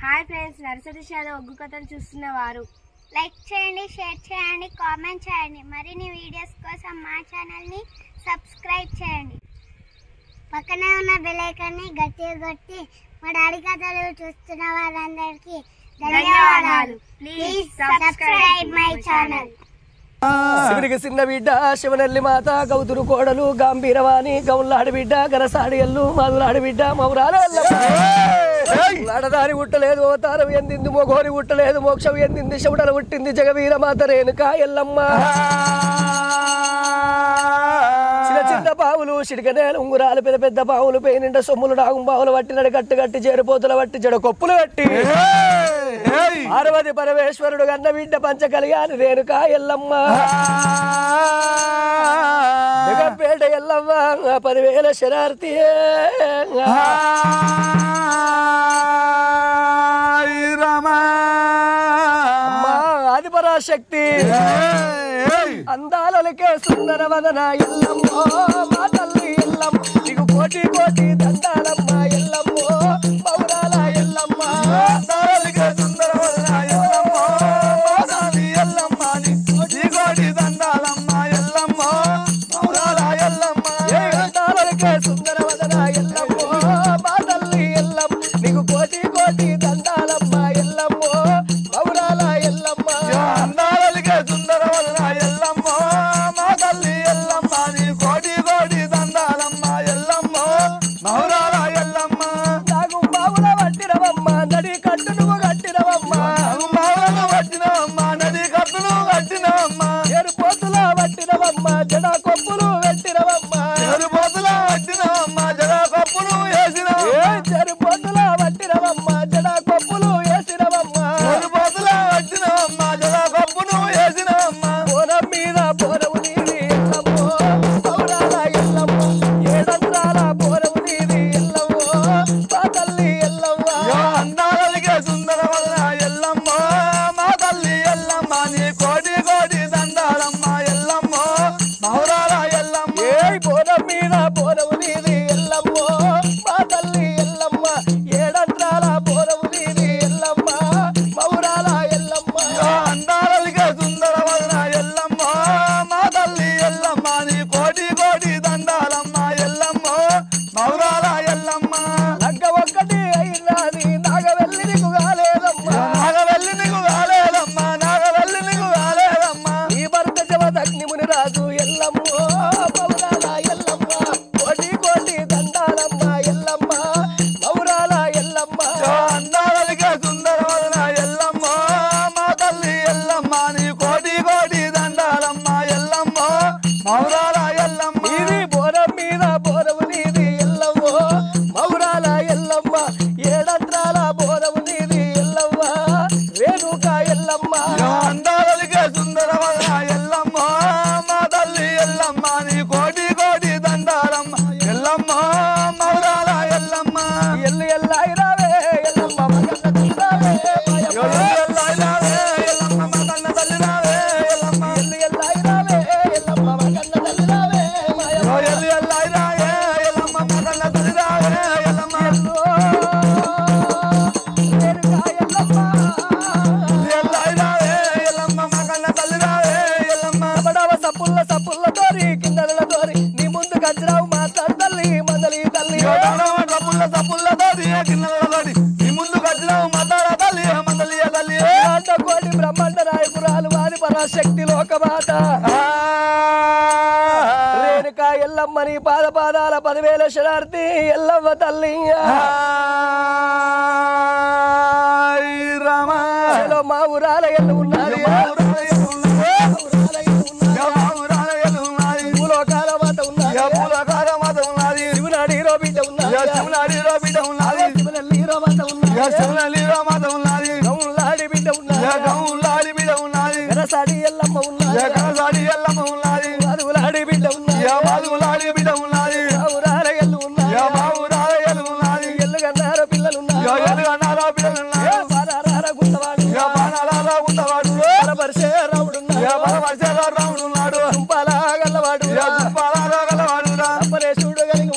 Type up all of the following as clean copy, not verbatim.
Hi friends, nursery shallow ఒగ్గు కథలు చూస్తున్నవారు like చేయండి, share చేయండి, కామెంట్ చేయండి. మరిన్ని వీడియోస్ కోసం మా ఛానల్ని సబ్స్క్రైబ్ చేయండి. పక్కనే ఉన్న బెల్ ఐకాన్ని గట్టిగా కొట్టి మా డాడీ కథలు చూస్తున్న వారందరికీ ధన్యవాదాలు. Please subscribe my channel. శివునికి చిన్న బిడ్డ శివనల్లి మాత గౌతురు కోడలు గంభీరవాణి గౌన్లాడి బిడ్డ గరసాడి ఎల్లు మధులాడి బిడ్డ మౌరాలదారి ఉట్టలేదు అవతారం ఎందింది మొగోరి ఉట్టలేదు మోక్షం ఎందింది శివుడలు ఉట్టింది జగవీర మాత రేణుక ఎల్లమ్మ. చిన్న చిన్న పావులు చిడికనేలు ఉంగురాలు పెద్ద పెద్ద పావులు పేనిండ సొమ్ములు నాగం పావులు వట్టినడు గట్టు గట్టి చేరుపోతుల వట్టి జడ కొప్పులు కట్టి పార్వతి పరమేశ్వరుడు గన్న బిడ్డ పంచ కలిగాని రేణుక ఎల్లమ్మ. జగపేట ఎల్లమ్మ 10,000 శరార్థి ఆదిపరాశక్తి అందాలకే సుందర వదన ఎల్లమ్మో మా తల్లి ఎల్లమ్మ నీకు కోటి కోటి దండాలమ్మ ఎల్లమ్మో పౌరాల ఎల్లమ్మ అందాలకే సుందర వదన ఎల్లమ్మో మా తల్లి ఎల్లమ్మ నీకు కోటి దండాలమ్మ ఎల్లమ్మో పౌరాల ఎల్లమ్మ అందాలకే సుందర వదన ఎల్లమ్మో మా తల్లి ఎల్లమ్మ నీకు కోటి కోటి దండాలమ్మ ఎల్లమ్మో పౌరాల ఎల్లమ్మ అందాలకే సుందర వదన ఎల్లమ్మో మా తల్లి ఎల్లమ్మ నీ కోటి కోటి దండాలమ్మ ఎల్లమ్మో పౌరాల ఎల్లమ్మ. నాకు బావుల వట్టినవమ్మ నడి కట్టును కట్టినవమ్మ బావులను వట్టినవమ్మ నడి కట్టును కట్టినవమ్మ ఎరుపోతుల వట్టినవమ్మ జడ కొప్పులు పెట్టినవమ్మ ఎరుపోతుల వట్టినవమ్మ జడ కొప్పులు వేసినవమ్మ చెరుపోతుల వట్టినవమ్మ జడ కొప్పులు వేసినవమ్మ ఎరుపోతుల వట్టినవమ్మ జడ కొప్పులు వేసినవమ్మ. పోరం మీద పోరవు నీది ఎల్లమ్మో పౌరాల ఎల్లమ్మ ఏడంత్రాల పోరవు నీది ఎల్లమ్మో మా తల్లి ఎల్లమ్మ అందాలకే సుందర వదన ఎల్లమ్మో మా తల్లి ఎల్లమ్మ నీ కోటి కోటి దండాలమ్మ ఎల్లమ్మో పౌరాల ఎల్లమ్మ. ఏ పోరం మీద పోరవు నీది ఎల్లమ్మో మా తల్లి ఎల్లమ్మ ఏడంత్రాల పోరవు నీది ఎల్లమ్మ పౌరాల ఎల్లమ్మ అందాలకే సుందర వదన ఎల్లమ్మో మా తల్లి ఎల్లమ్మ నీ కోటి కోటి దండాలమ్మ ఎల్లమ్మో పౌరాల ఎల్లమ్మ. లగ్గ ఒక్కటి అయినది నాగవెల్లి నీకు కాలేదమ్మా నాగవెల్లి నీకు కాలేదమ్మా నాగవెల్లి నీకు కాలేదమ్మా ఈ భర్త జమదగ్ని ముని రాజు ఎల్లమ్మో పౌరాల ఎల్లమ్మ కోటి కోటి దండాలమ్మ ఎల్లమ్మ పౌరాల ఎల్లమ్మ అందాలకే సుందర వదన ఎల్లమ్మో మా తల్లి ఎల్లమ్మ నీ కోటి కోటి దండాలమ్మ ఎల్లమ్మో పౌరాల ఎల్లమ్మ. ఇది బోరం మీద బోరవు నీది ఎల్లమ్మో పౌరాల ఎల్లమ్మ ఏడంత్రాల బోరవు నీది ఎల్లమ్మ రేణుక ఎల్లమ్మ అందాలకే సుందర వదన ఎల్లమ్మో మా తల్లి ఎల్లమ్మ నీ కోటి కోటి దండాలమ్మ ఎల్లమ్మ పౌరాల ఎల్లమ్మ. ఎల్లు ఎల్లాయిరావే ఎల్లమ్మ మగన్న తల్లిరావే ఎల్లాయిరావే ఎల్లమ్మ మగన్న తల్లిరావే ఎల్లమ్మ ఎల్లు ఎల్లాయిరావే ఎల్లమ్మ మగన్న తల్లిరావే ఎల్లు ఎల్లాయిరావే ఎల్లమ్మ మగన్న తల్లిరావే ఎల్లమ్మ రేణుక ఎల్లమ్మ ఎల్లాయిరావే ఎల్లమ్మ మగన్న తల్లిరావే ఎల్లమ్మ. పడవ సప్పుల్ల సప్పుల్ల తోరి కిందల తోరి నీ ముందు గజ్రావు మాట్లాడు తల్లి మందలి తల్లి సప్పుల్ల సప్పుల్ల తోరి కిందల తోరి నీ ముందు గజ్రావు మాట్లాడ తల్లి మందలి తల్లి కోటి బ్రహ్మాండ నాయకురాలు వారి పరాశక్తి లోకమాత రేణుక ఎల్లమ్మ నీ పాద పాదాల 10,000 శరార్థి ఎల్లమ్మ తల్లి. మా ఊరాల ఎల్లు ఉన్నది భూలోకాల మాత ఉన్నది శివునాడి హీరో బిడ్డ ఉన్నది శివనల్లి హీరో మాత ఉన్నది గౌలాడి బిడ్డ ఉన్నది గరసాడి ఎల్లమ్మ ఉన్నది మధులాడి బిడ్డ ఉన్నది ఊరాల ఎల్లు ఉన్నది ఎల్లు కన్నారో పిల్లలు ఉన్నారు గుంటవాడు పరపరిసే రాముడు ఉన్నాడు చుంపాల గల్లవాడు అప్పరేశుడు కలిగి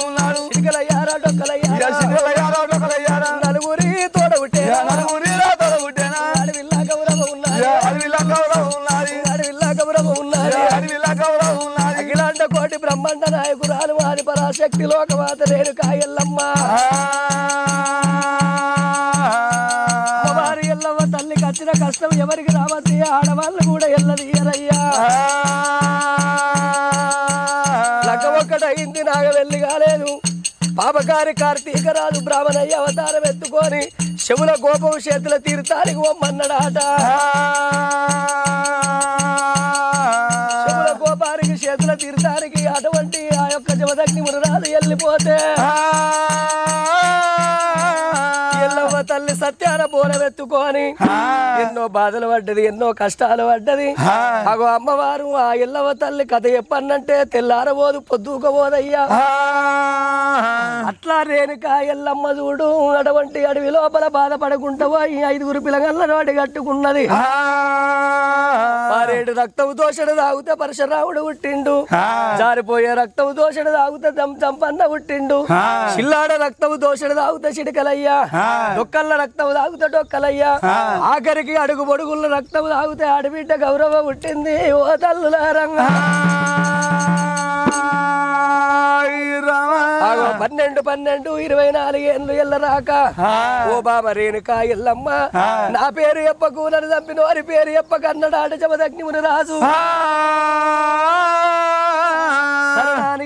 ఉన్నాడు సిరికలయ్యారా డొక్కలయ్యారా నలుగురు శక్తి లోకమాత రేణుకా ఎల్లమ్మ వారి ఎల్లమ్మ తల్లికి వచ్చిన కష్టం ఎవరికి రావద్ది ఆడవాళ్ళు కూడా ఎల్లదీయరయ్యా లగ్గ ఒక్కటయింది నాగవెల్లి కాలేదు పాపకారి కార్తీక రాజు బ్రాహ్మణయ్య అవతారం ఎత్తుకొని శివుల గోపం చేతుల తీర్థానికి ఒమ్మన్నాడాట శివుల గోపానికి చేతుల తీర్థానికి అటువంటి ఆ యొక్క జమదగ్ని మునరాజు వెళ్ళిపోతే ఎల్లమ్మ తల్లి సత్యాన బోనమెత్తుకొని ఎన్నో బాధలు పడ్డది ఎన్నో కష్టాలు పడ్డది అగో అమ్మవారు ఆ ఎల్లమ్మ తల్లి కథ చెప్పన్నంటే తెల్లారబోదు పొద్దుకోబోదయ్యా అట్లా రేణుకా ఎల్లమ్మ చూడు అటువంటి అడవి లోపల బాధపడకుంటావో ఈ 5 పిల్లగల్ల నోటి కట్టుకున్నది పారేడు రక్తము దోషడు తాగుతే పరశురాముడు పుట్టిండు జారిపోయే రక్తము దోషడు తాగుతే చంపన్న పుట్టిండు చిల్లాడ రక్తము దోషడు తాగుతే చిడికలయ్యా డొక్కల్ల రక్తము తాగుతే డొక్కలయ్యా ఆఖరికి అడుగు పొడుగుల రక్తము తాగుతే ఆడబిడ్డ గౌరవ పుట్టింది ఓ తల్లులారంగా 12 24 ఏళ్ళు ఎల్లరాక ఓ బాబా రేణుకా ఎల్లమ్మ నా పేరు ఎప్ప కూనని చంపిన వారి పేరు ఎప్ప కన్నడాట జమదగ్ని మునిరాజు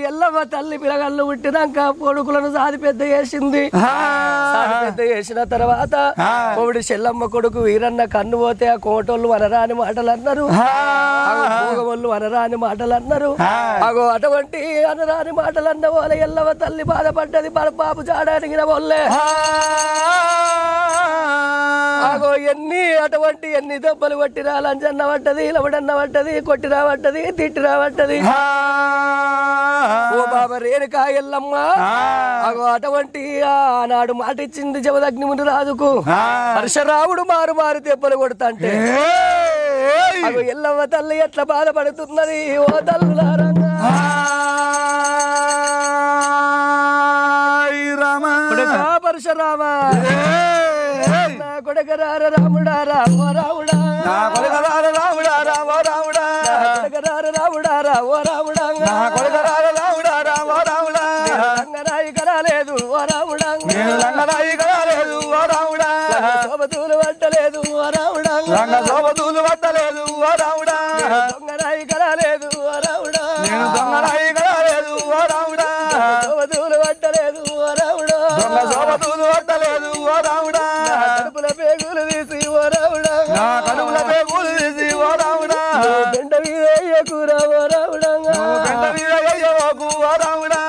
ఎల్లమ్మ తల్లి పిల్లగళ్ళు పుట్టినాక కొడుకులను సాది పెద్ద చేసింది సాది పెద్ద చేసిన తర్వాత కోవిడి చెల్లమ్మ కొడుకు వీరన్న కన్ను పోతే ఆ కోటోళ్ళు అనరాని మాటలు అన్నారు భోగవోళ్ళు అనరాని మాటలు అన్నారు అగో అటువంటి అనరాని మాటలు అన్న వాళ్ళ ఎల్లమ్మ తల్లి బాధపడ్డది బాబు చాడానికి వాళ్ళే అగో ఎన్ని దెబ్బలు కొట్టినా లంచన్న పడ్డది లవడన్న పడ్డది కొట్టినా పడ్డది తిట్టినా పడ్డది ఓ బాబా రేణుకా ఎల్లమ్మ అగో అటువంటి ఆనాడు మాట ఇచ్చింది జమదగ్ని మునిరాజుకు పరశురాముడు మారు దెబ్బలు కొడతాంటే అగో ఎల్లమ్మ తల్లి ఎట్లా బాధపడుతున్నది ఓ తల్లులారంగా పరశురామ కొడకరార రాముడారా ఓ రాముడా కొడకరార రాముడారా ఓ రాముడా కొడకరార రాముడారా ఓ రాముడా కొడకరార రాముడారా ఓ రాముడా లంగరాయి కరాలేదు ఓ రాముడా లంగరాయి కరాలేదు ఓ రాముడా శోభతూలు పట్టలేదు ఓ రాముడా లంగ శోభతూలు పట్టలేదు ఓ రాముడా దొంగరాయి కరాలేదు ఓ రాముడా దొంగరాయి కరాలేదు ఓ రాముడా శోభతూలు పట్టలేదు ఓ రాముడా దొంగ శోభతూలు పట్టలేదు ఓ రాముడా కడుపుల పేగులు తీసి ఓ రాముడా కడుపుల పేగులు తీసి ఓ రాముడా బెండ మీద కూర ఓ రాముడా బెండ మీద ఓ రాముడా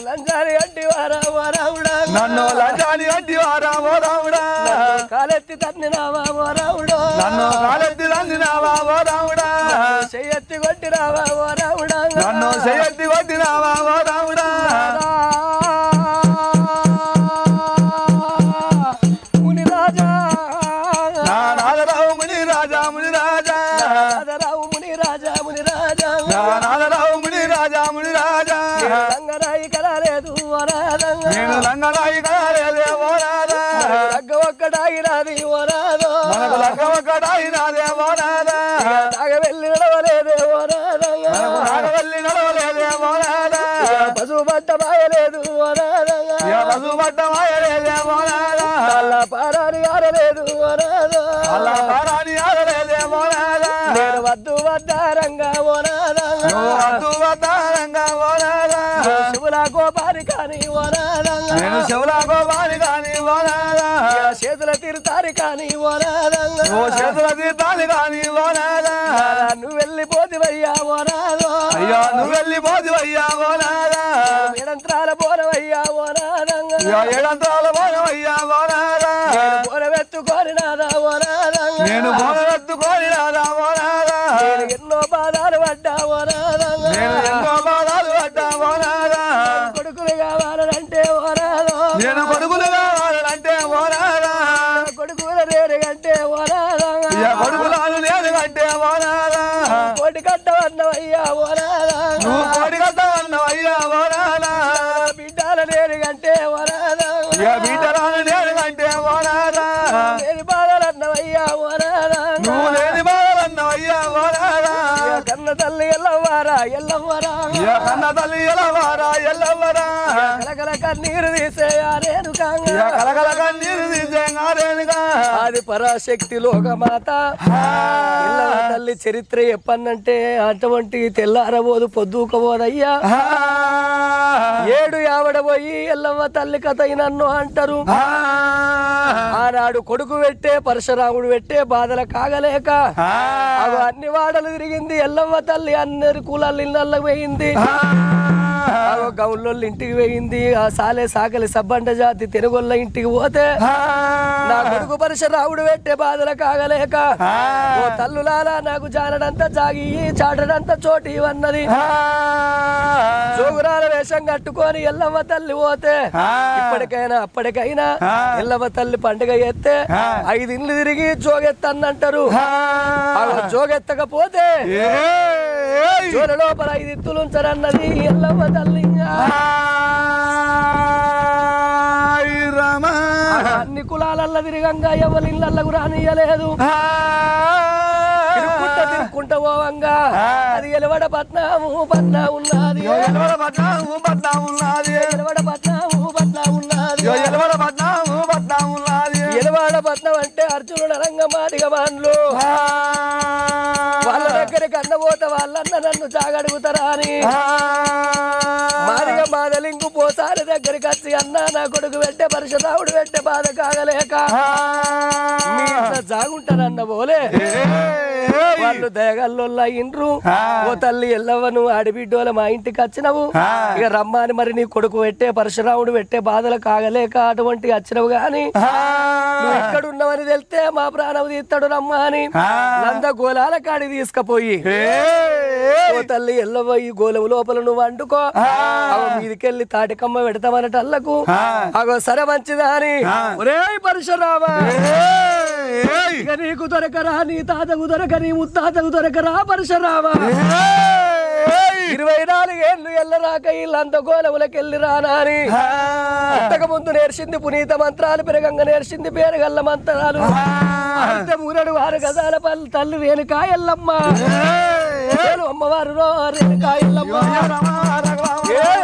లంచాని అడ్డి వారా ఓ రాముడా నన్ను లంచాని అడ్డి వారా ఓ రాముడా కాలెత్తి తన్నినావా ఓ రాముడా నన్ను కాలెత్తి తన్నినావా ఓ రాముడా చెయ్యెత్తి కొట్టినావా ఓ రాముడా నన్ను చెయ్యెత్తి కొట్టినావా ఓ రాముడా మునిరాజా నాదరావు మునిరాజా మునిరాజా నాదరావు మునిరాజా మునిరాజా నాదరావు మునిరాజా మునిరాజా లంగరాయి కరాలేదు ఓ రాధా నేను లంగరాయి కరాలేదు ఓ రాధా లగ్గ ఒక్కటాగినాది ఓ రాధో మనకు లగ్గ ఒక్కటాగినాదే ఓ రాధా నాగవెల్లి నడవలేదే ఓ రాధా నాగవెల్లి నడవలేదే ఓ రాధా పశువు పట్ట మాయలేదు ఓ రాధా పశువు పట్ట మాయలేదే ఓ రాధా అల్లా పారాని ఆరలేదు ఓ రాధా అల్లా పారాని ఆరలేదే ఓ రాధా నేను వద్దు వద్దారంగా ఓ రాధా వద్దు వద్దారంగా ఓ రాధా శివుల గోపారి కాని ఓ రాధా నేను శివుల గోపారి కాని ఓ రాధా చేతుల తీర్థారి కాని ఓ రాధా చేతుల తీర్థాలి కాని ఓ రాధా నువ్వు వెళ్ళిపోతివయ్యా ఓ రాధా అయ్యా నువ్వు వెళ్ళిపోతివయ్యా ఓ రాధా ఏడంత్రాల బోనవయ్యా ఓ రాధా ఏడంత్రాల బోనవయ్యా ఓ రాధా బోనవెత్తుకోని నాదా ఓ రాధా నేను బోనవెత్తుకోని నాదా ఓ రాధా ఎన్నో బాధలు పడ్డా ఓ రాధా ఎన్నో బాధలు పడ్డా ఓ రాధా కొడుకులు కావాలంటే ఓ రాధా నేను కొడుకులు కావాలంటే ఓ రాధా కొడుకుల రేరు కంటే ఓ రాధా కొడుకులను నేను కంటే ఓ రాధా కోటి కట్టవన్నవయ్యా ఓ రాధా నువ్వు కోటి కట్టవన్నవయ్యా ఓ రాధా బిడ్డల రేరు కంటే ఓ రాధా బిడ్డలను నేను కంటే ఓ రాధా లేని బాధలన్నవయ్యా ఓ రాధా నువ్వు లేని బాధలు కన్నీరు తీసేయా రేణుకా కలకల కన్నీరు తీసేగా రేణుకా అది పరాశక్తి లోకమాత ఎల్లమ్మ తల్లి చరిత్ర చెప్పన్నంటే అటువంటి తెల్లారబోదు పొద్దుకోబోదయ్యా 7 ఆవడబోయి ఎల్లమ్మ తల్లి కథ నన్ను అంటారు ఆనాడు కొడుకు పెట్టే పరశురాముడు పెట్టే బాధల కాగలేక అవి అన్ని వాడలు తిరిగింది ఎల్లమ్మ తల్లి అన్ని కులాల ఇళ్ళకి పోయింది గౌన్లో ఇంటికి పోయింది ఆ సాలే సాకలి సబ్బండ జాతి తెనుగొల్ల ఇంటికి పోతే నా కొడుకు పరశురాముడు పెట్టే బాధల కాగలేక ఓ తల్లులాలా నాకు జానడంతా జాగి చాటడంతా చోటి అన్నది జోగురాల వేషం కట్టుకొని ఎల్లమ్మ తల్లి పోతే ఇప్పటికైనా అప్పటికైనా ఎల్లమ్మ తల్లి పండుగ ఎత్తే 5 ఇండ్లు తిరిగి జోగెత్తన్నంటారు జోగెత్తకపోతే జోల లోపల 5 ఇత్తులు ఉంచరన్నది ఎల్లమ్మ తల్లి అన్ని కులాలల్ల తిరిగంగా ఎవరి ఇళ్ళకు రానియలేదు తిరుక్కుంటా పోవంగా అది ఎలవడ పట్నము పట్నా ఉన్నది ఎలవడ పట్నము పట్నా ఉన్నది ఎలవడ పట్నము పట్నా ఉన్నది ఎలవడ పట్నము పట్నా ఉన్నది ఎలవాడ పట్నం అంటే అర్జునుడు రంగమాదిగ బాన్లు వాళ్ళ దగ్గరికి అన్నపోతే వాళ్ళన్న నన్ను జాగడుగుతారా అని మాదిగ మాదలింగు పోసారి దగ్గరికి వచ్చి అన్నా నా కొడుకు పెట్టే పరశురాముడు పెట్టే బాధ కాగలేక మీ ఇంట్లో జాగుంటారన్న పోలే వాళ్ళు దయగల్లోళ్ళ ఇండ్రు ఓ తల్లి ఎల్లవను ఆడిబిడ్డోల మా ఇంటికి వచ్చినవు ఇక రమ్మని మరి నీ కొడుకు పెట్టే పరశురాముడు పెట్టే బాధలు కాగలేక అటువంటి వచ్చినవు గాని నువ్వు ఎక్కడున్నావని తెలితే మా ప్రాణం తీస్తాడు రమ్మా అని నంద గోలాల కాడికి తీసుకుపోయి ఓ తల్లి ఎల్లవ ఈ గోలము లోపల నువ్వు వండుకో అవ మీదికెళ్ళి తాటికమ్మ పెడతామనటల్లకు అగో సరే మంచిదా అని ఒరే పరశురామా ఇక నీకు దొరకరా నీ తాతకు దొరక నీ ముత్తాతకు దొరకరా పరశురామా 24 ఏళ్ళు ఎల్లరాక ఇల్లంత గోలములకెళ్ళి రానాని అంతకు ముందు నేర్చింది పునీత మంత్రాలు పెరగంగా నేర్చింది పేరుగల్ల మంత్రాలు అంత 3 6 గజాల తల్లి రేణుకా ఎల్లమ్మ అమ్మవారు రేణుకా ఎల్లమ్మ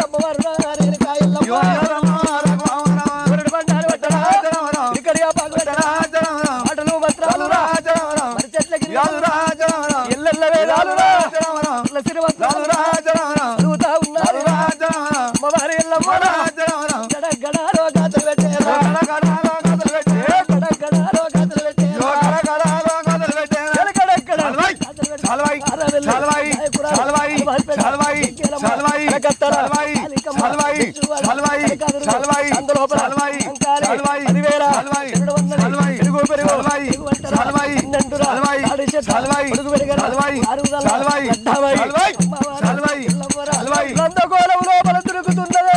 అమ్మవారు రేణుకా ఎల్లమ్మ ఆటలు మంత్రాలు చెట్లకి ఎల్లెల్ల వేదాలు చదువుతా ఉన్నారు అమ్మవారి ఎల్లమ్మ గడగడారో గాథలు పెట్టారు లోపల తిరుగుతున్నది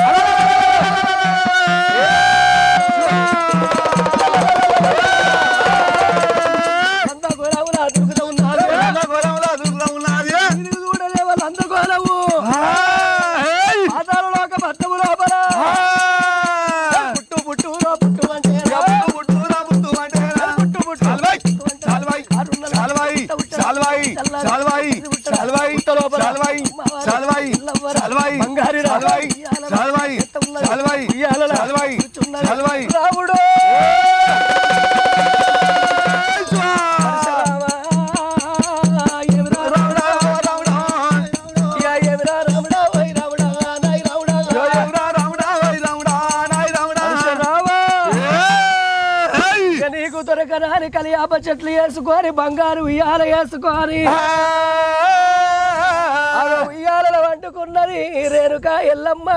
రాముడు నీకు దొరకరాని కలియాప చెట్లు వేసుకొని బంగారు ఉయ్యాల వేసుకొని ఉయ్యాలలో వండుకున్నది రేణుకా ఎల్లమ్మ